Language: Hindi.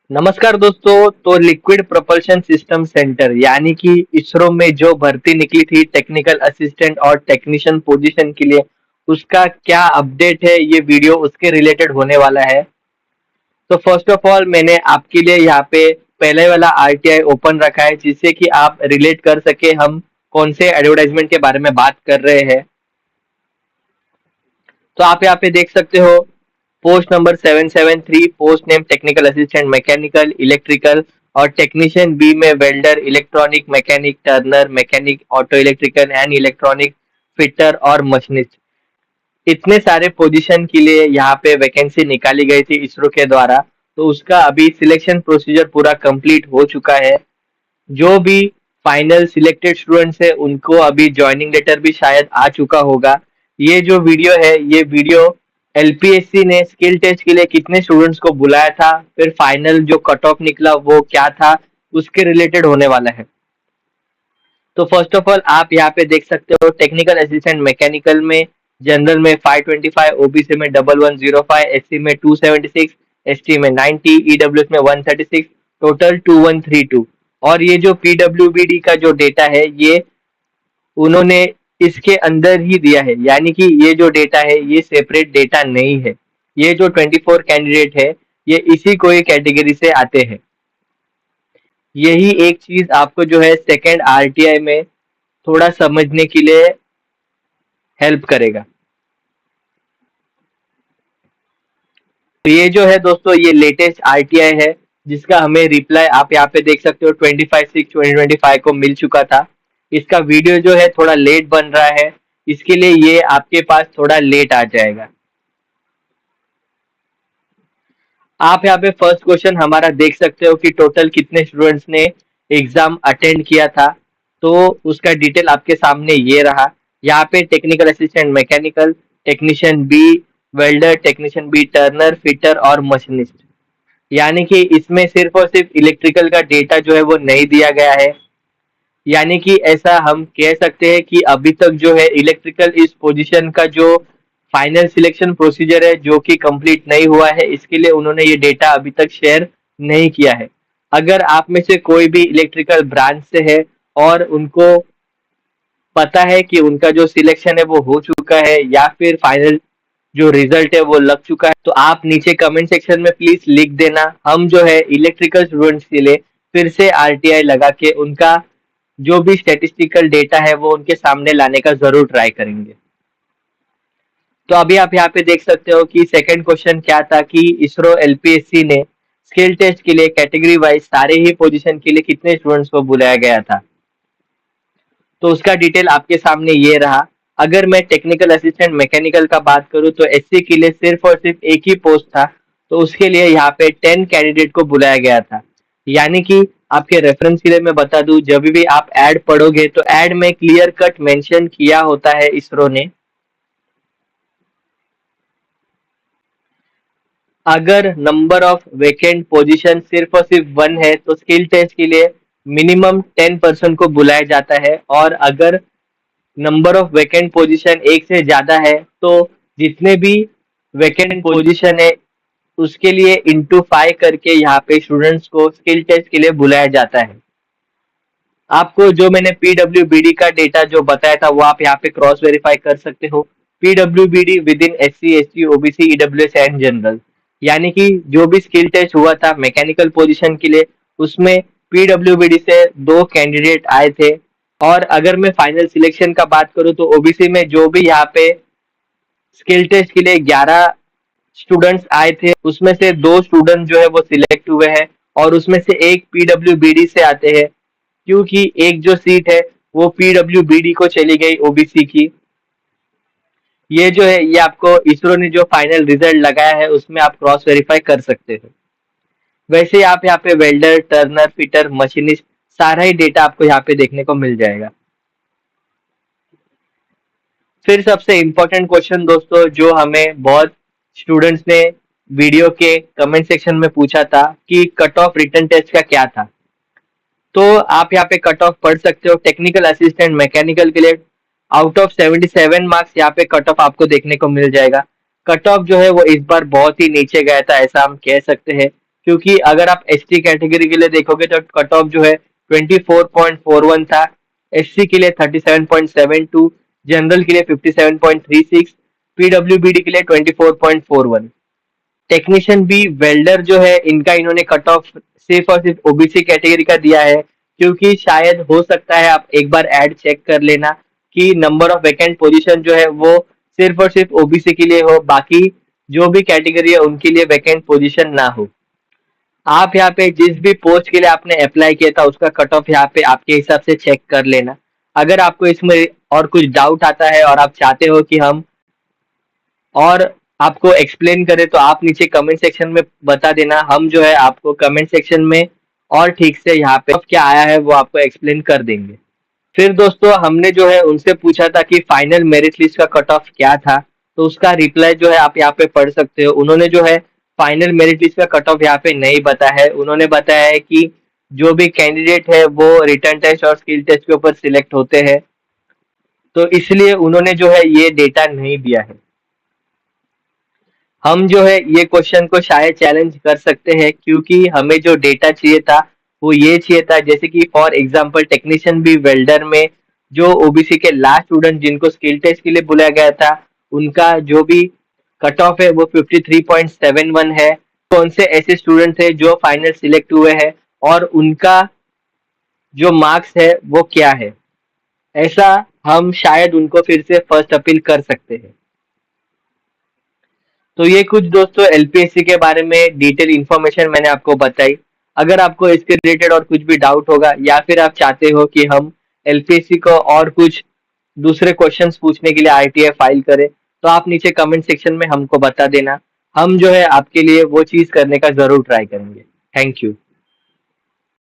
नमस्कार दोस्तों। तो लिक्विड प्रोपल्शन सिस्टम सेंटर यानी कि इसरो में जो भर्ती निकली थी टेक्निकल असिस्टेंट और टेक्नीशियन पोजीशन के लिए, उसका क्या अपडेट है, ये वीडियो उसके रिलेटेड होने वाला है। तो फर्स्ट ऑफ ऑल मैंने आपके लिए यहाँ पे पहले वाला आरटीआई ओपन रखा है, जिससे कि आप रिलेट कर सके हम कौन से एडवर्टाइजमेंट के बारे में बात कर रहे हैं। तो आप यहाँ पे देख सकते हो, post number 773, post name technical assistant mechanical electrical, और टेक्नीशियन बी में welder electronic mechanic Turner mechanic auto electrical and electronic fitter और मशीनिस्ट। इतने सारे पोजीशन के लिए यहाँ पे वैकेंसी निकाली गई थी इसरो के द्वारा। तो उसका अभी सिलेक्शन प्रोसीजर पूरा कंप्लीट हो चुका है। जो भी फाइनल सिलेक्टेड स्टूडेंट्स है उनको अभी ज्वाइनिंग लेटर भी शायद आ चुका होगा। ये जो वीडियो है, ये वीडियो एलपीएससी ने स्किल टेस्ट के लिए कितने स्टूडेंट्स को बुलाया था, फिर फाइनल जो कट ऑफ निकला वो क्या था, उसके रिलेटेड होने वाला है। तो फर्स्ट ऑफ ऑल आप यहाँ पे देख सकते हो, टेक्निकल असिस्टेंट मैकेनिकल में जनरल में 525, ओबीसी में 1105, एससी में 276, एसटी में 90, ईडब्ल्यूएस में 136, टोटल 2132। और ये जो पीडब्ल्यूबीडी का जो डेटा है, ये उन्होंने इसके अंदर ही दिया है, यानी कि ये जो डेटा है ये सेपरेट डेटा नहीं है। ये जो 24 कैंडिडेट है, ये इसी कोई कैटेगरी से आते हैं। यही एक चीज आपको जो है सेकेंड आरटीआई में थोड़ा समझने के लिए हेल्प करेगा। तो ये जो है दोस्तों, ये लेटेस्ट आरटीआई है, जिसका हमें रिप्लाई आप यहाँ पे देख सकते हो 25/6/2025 को मिल चुका था। इसका वीडियो जो है थोड़ा लेट बन रहा है, इसके लिए ये आपके पास थोड़ा लेट आ जाएगा। आप यहाँ पे फर्स्ट क्वेश्चन हमारा देख सकते हो कि टोटल कितने स्टूडेंट्स ने एग्जाम अटेंड किया था। तो उसका डिटेल आपके सामने ये रहा। यहाँ पे technical assistant mechanical, technician B welder, technician B turner fitter और मशीनिस्ट। यानी कि इसमें सिर्फ और सिर्फ इलेक्ट्रिकल का डेटा जो है वो नहीं दिया गया है। यानी कि ऐसा हम कह सकते हैं कि अभी तक जो है इलेक्ट्रिकल इस पोजीशन का जो फाइनल सिलेक्शन प्रोसीजर है जो कि कंप्लीट नहीं हुआ है, इसके लिए उन्होंने ये डेटा अभी तक शेयर नहीं किया है। अगर आप में से कोई भी इलेक्ट्रिकल ब्रांच से है और उनको पता है कि उनका जो सिलेक्शन है वो हो चुका है या फिर फाइनल जो रिजल्ट है वो लग चुका है, तो आप नीचे कमेंट सेक्शन में प्लीज लिख देना। हम जो है इलेक्ट्रिकल स्टूडेंट्स के लिए फिर से आरटीआई लगा के उनका जो भी स्टैटिस्टिकल डेटा है वो उनके सामने लाने का जरूर ट्राई करेंगे। तो अभी आप यहाँ पे देख सकते हो कि सेकंड क्वेश्चन क्या था कि इसरो एलपीएससी ने स्किल टेस्ट के लिए कैटेगरी वाइज सारे ही पोजीशन के लिए कितने स्टूडेंट्स को बुलाया गया था। तो उसका डिटेल आपके सामने ये रहा। अगर मैं टेक्निकल असिस्टेंट मैकेनिकल का बात करूं तो एससी के लिए सिर्फ और सिर्फ एक ही पोस्ट था। तो उसके लिए यहाँ पे 10 कैंडिडेट को बुलाया गया था। यानी कि आपके रेफरेंस के लिए मैं बता दूं, जब भी आप एड पढ़ोगे तो एड में क्लियर कट मेंशन किया होता है इसरो ने। अगर नंबर ऑफ वेकेंट पोजीशन सिर्फ और सिर्फ 1 है तो स्किल टेस्ट के लिए मिनिमम 10% को बुलाया जाता है, और अगर नंबर ऑफ वैकेंट पोजीशन एक से ज्यादा है तो जितने भी वैकेंट पोजीशन है उसके लिए इंटू 5 करके यहाँ पे स्टूडेंट्स को स्किल टेस्ट के लिए बुलाया जाता है। आपको जो मैंने पीडब्ल्यूबीडी का डेटा जो बताया था वो आप यहाँ पे क्रॉस वेरीफाई कर सकते हो। PWBD with in SC ST OBC EWS and general. यानी कि जो भी स्किल टेस्ट हुआ था मैकेनिकल पोजीशन के लिए, उसमें पीडब्ल्यूबीडी से 2 कैंडिडेट आए थे। और अगर मैं फाइनल सिलेक्शन का बात करूं तो ओबीसी में जो भी यहाँ पे स्किल टेस्ट के लिए 11 स्टूडेंट्स आए थे, उसमें से 2 स्टूडेंट जो है वो सिलेक्ट हुए हैं, और उसमें से एक पीडब्ल्यूबीडी से आते हैं, क्योंकि एक जो सीट है वो पीडब्ल्यूबीडी को चली गई ओबीसी की। ये जो है ये आपको इसरो ने जो फाइनल रिजल्ट लगाया है उसमें आप क्रॉस वेरीफाई कर सकते हो। वैसे आप यहाँ पे वेल्डर टर्नर फिटर मशीनिस्ट सारा ही डेटा आपको यहाँ पे देखने को मिल जाएगा। फिर सबसे इम्पोर्टेंट क्वेश्चन दोस्तों, जो हमें बहुत स्टूडेंट्स ने वीडियो के कमेंट सेक्शन में पूछा था कि कट ऑफ रिटन टेस्ट का क्या था। तो आप यहाँ पे कट ऑफ पढ़ सकते हो। टेक्निकल असिस्टेंट मैकेनिकल के लिए आउट ऑफ 77 मार्क्स यहाँ पे कट ऑफ आपको देखने को मिल जाएगा। कट ऑफ जो है वो इस बार बहुत ही नीचे गया था, ऐसा हम कह सकते हैं, क्योंकि अगर आप एसटी कैटेगरी के लिए देखोगे तो कट ऑफ जो है 24.41 था, एससी के लिए 37.72, जनरल के लिए 57.36, पीडब्ल्यूबीडी के लिए 24.41। टेक्नीशियन बी, वेल्डर जो है इनका इन्होंने कट ऑफ सिर्फ और सिर्फ ओबीसी कैटेगरी का दिया है, क्योंकि शायद हो सकता है आप एक बार ऐड चेक कर लेना कि नंबर ऑफ वैकेंट पोजीशन जो है वो सिर्फ और सिर्फ ओबीसी के लिए हो, बाकी जो भी कैटेगरी है उनके लिए वैकेंट पोजीशन ना हो। आप यहाँ पे जिस भी पोस्ट के लिए आपने अप्लाई किया था उसका कट ऑफ यहाँ पे आपके हिसाब से चेक कर लेना। अगर आपको इसमें और कुछ डाउट आता है और आप चाहते हो कि हम और आपको एक्सप्लेन करें तो आप नीचे कमेंट सेक्शन में बता देना, हम जो है आपको कमेंट सेक्शन में और ठीक से यहाँ पे क्या आया है वो आपको एक्सप्लेन कर देंगे। फिर दोस्तों हमने जो है उनसे पूछा था कि फाइनल मेरिट लिस्ट का कट ऑफ क्या था, तो उसका रिप्लाई जो है आप यहाँ पे पढ़ सकते हो। उन्होंने जो है फाइनल मेरिट लिस्ट का कट ऑफ यहाँ पे नहीं बताया है, उन्होंने बताया है कि जो भी कैंडिडेट है वो रिटर्न टेस्ट और स्किल टेस्ट के ऊपर सिलेक्ट होते हैं, तो इसलिए उन्होंने जो है ये डेटा नहीं दिया है। हम जो है ये क्वेश्चन को शायद चैलेंज कर सकते हैं, क्योंकि हमें जो डेटा चाहिए था वो ये चाहिए था, जैसे कि फॉर एग्जांपल टेक्नीशियन भी वेल्डर में जो ओबीसी के लास्ट स्टूडेंट जिनको स्किल टेस्ट के लिए बुलाया गया था उनका जो भी कट ऑफ है वो 53.71 है। कौन से ऐसे स्टूडेंट थे जो फाइनल सिलेक्ट हुए हैं और उनका जो मार्क्स है वो क्या है, ऐसा हम शायद उनको फिर से फर्स्ट अपील कर सकते हैं। तो ये कुछ दोस्तों एलपीएससी के बारे में डिटेल इन्फॉर्मेशन मैंने आपको बताई। अगर आपको इसके रिलेटेड और कुछ भी डाउट होगा या फिर आप चाहते हो कि हम एलपीएससी को और कुछ दूसरे क्वेश्चंस पूछने के लिए आरटीआई फाइल करें, तो आप नीचे कमेंट सेक्शन में हमको बता देना, हम जो है आपके लिए वो चीज करने का जरूर ट्राई करेंगे। Thank you.